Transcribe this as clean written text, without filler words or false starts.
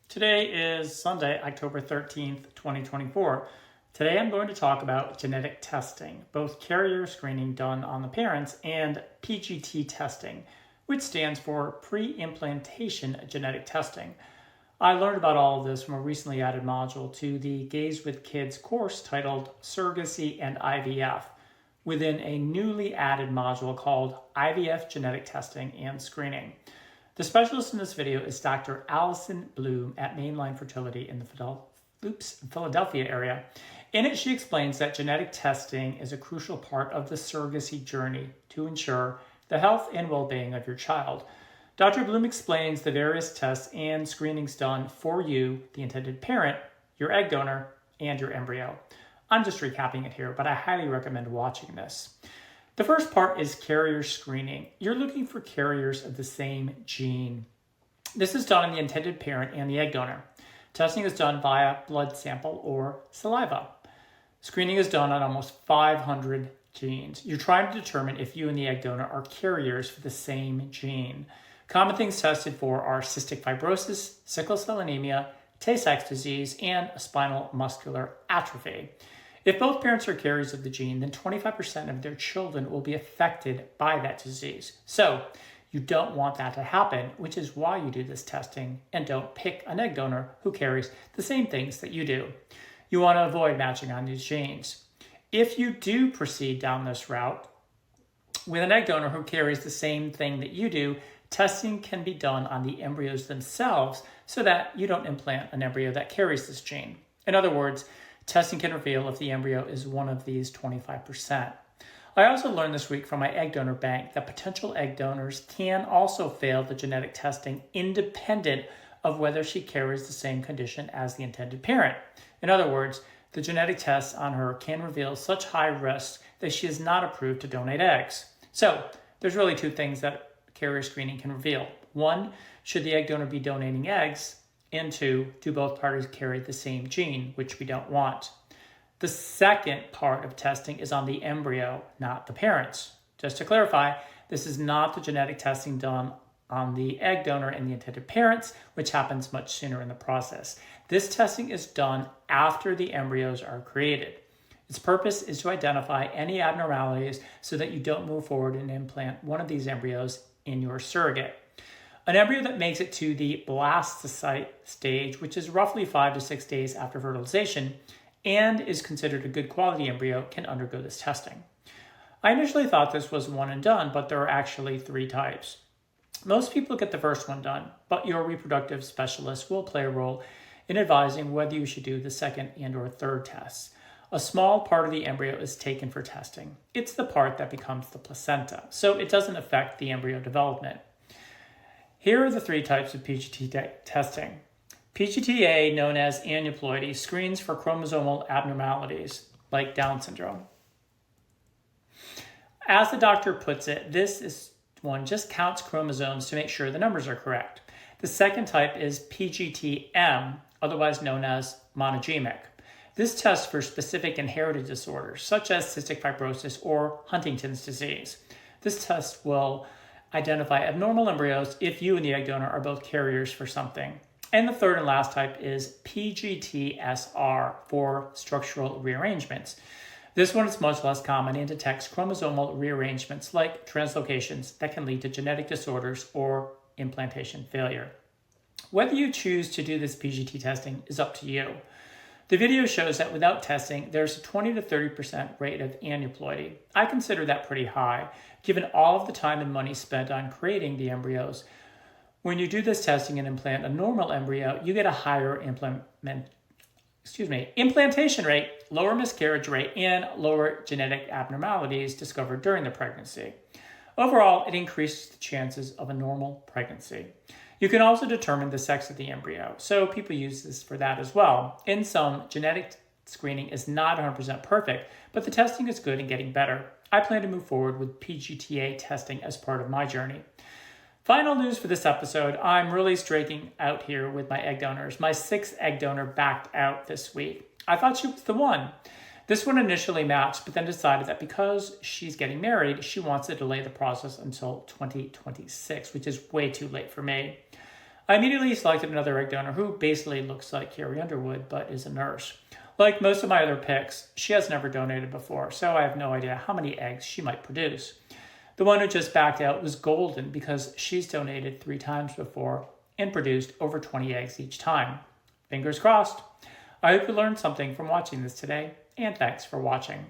Today is Sunday, October 13th, 2024. Today I'm going to talk about genetic testing, both carrier screening done on the parents and PGT testing, which stands for pre-implantation genetic testing. I learned about all of this from a recently added module to the Gaze with Kids course titled Surrogacy and IVF within a newly added module called IVF Genetic Testing and Screening. The specialist in this video is Dr. Allison Bloom at Mainline Fertility in the Philadelphia area. In it, she explains that genetic testing is a crucial part of the surrogacy journey to ensure the health and well-being of your child. Dr. Bloom explains the various tests and screenings done for you, the intended parent, your egg donor, and your embryo. I'm just recapping it here, but I highly recommend watching this. The first part is carrier screening. You're looking for carriers of the same gene. This is done in the intended parent and the egg donor. Testing is done via blood sample or saliva. Screening is done on almost 500 genes. You're trying to determine if you and the egg donor are carriers for the same gene. Common things tested for are cystic fibrosis, sickle cell anemia, Tay-Sachs disease, and spinal muscular atrophy. If both parents are carriers of the gene, then 25% of their children will be affected by that disease. So you don't want that to happen, which is why you do this testing and don't pick an egg donor who carries the same things that you do. You want to avoid matching on these genes. If you do proceed down this route with an egg donor who carries the same thing that you do, testing can be done on the embryos themselves so that you don't implant an embryo that carries this gene. In other words, testing can reveal if the embryo is one of these 25%. I also learned this week from my egg donor bank that potential egg donors can also fail the genetic testing independent of whether she carries the same condition as the intended parent. In other words, the genetic test on her can reveal such high risk that she is not approved to donate eggs. So there's really two things that carrier screening can reveal. One, should the egg donor be donating eggs? And two, do both parties carry the same gene, which we don't want? The second part of testing is on the embryo, not the parents. Just to clarify, this is not the genetic testing done on the egg donor and the intended parents, which happens much sooner in the process. This testing is done after the embryos are created. Its purpose is to identify any abnormalities so that you don't move forward and implant one of these embryos in your surrogate. An embryo that makes it to the blastocyte stage, which is roughly 5 to 6 days after fertilization, and is considered a good quality embryo, can undergo this testing. I initially thought this was one and done, but there are actually 3 types. Most people get the first one done, but your reproductive specialist will play a role in advising whether you should do the second and or third tests. A small part of the embryo is taken for testing. It's the part that becomes the placenta, so it doesn't affect the embryo development. Here are the 3 types of PGT testing. PGT-A, known as aneuploidy, screens for chromosomal abnormalities, like Down syndrome. As the doctor puts it, this one just counts chromosomes to make sure the numbers are correct. The second type is PGT-M, otherwise known as monogenic. This tests for specific inherited disorders, such as cystic fibrosis or Huntington's disease. This test will identify abnormal embryos if you and the egg donor are both carriers for something. And the third and last type is PGT-SR for structural rearrangements. This one is much less common and detects chromosomal rearrangements like translocations that can lead to genetic disorders or implantation failure. Whether you choose to do this PGT testing is up to you. The video shows that without testing, there's a 20 to 30% rate of aneuploidy. I consider that pretty high, given all of the time and money spent on creating the embryos. When you do this testing and implant a normal embryo, you get a higher implantation rate, lower miscarriage rate, and lower genetic abnormalities discovered during the pregnancy. Overall, it increases the chances of a normal pregnancy. You can also determine the sex of the embryo, so people use this for that as well. In sum, genetic screening is not 100% perfect, but the testing is good and getting better. I plan to move forward with PGT-A testing as part of my journey. Final news for this episode, I'm really striking out here with my egg donors. My 6th egg donor backed out this week. I thought she was the one. This one initially matched, but then decided that because she's getting married, she wants to delay the process until 2026, which is way too late for me. I immediately selected another egg donor who basically looks like Carrie Underwood, but is a nurse. Like most of my other picks, she has never donated before, so I have no idea how many eggs she might produce. The one who just backed out was golden because she's donated 3 times before and produced over 20 eggs each time. Fingers crossed. I hope you learned something from watching this today, and thanks for watching.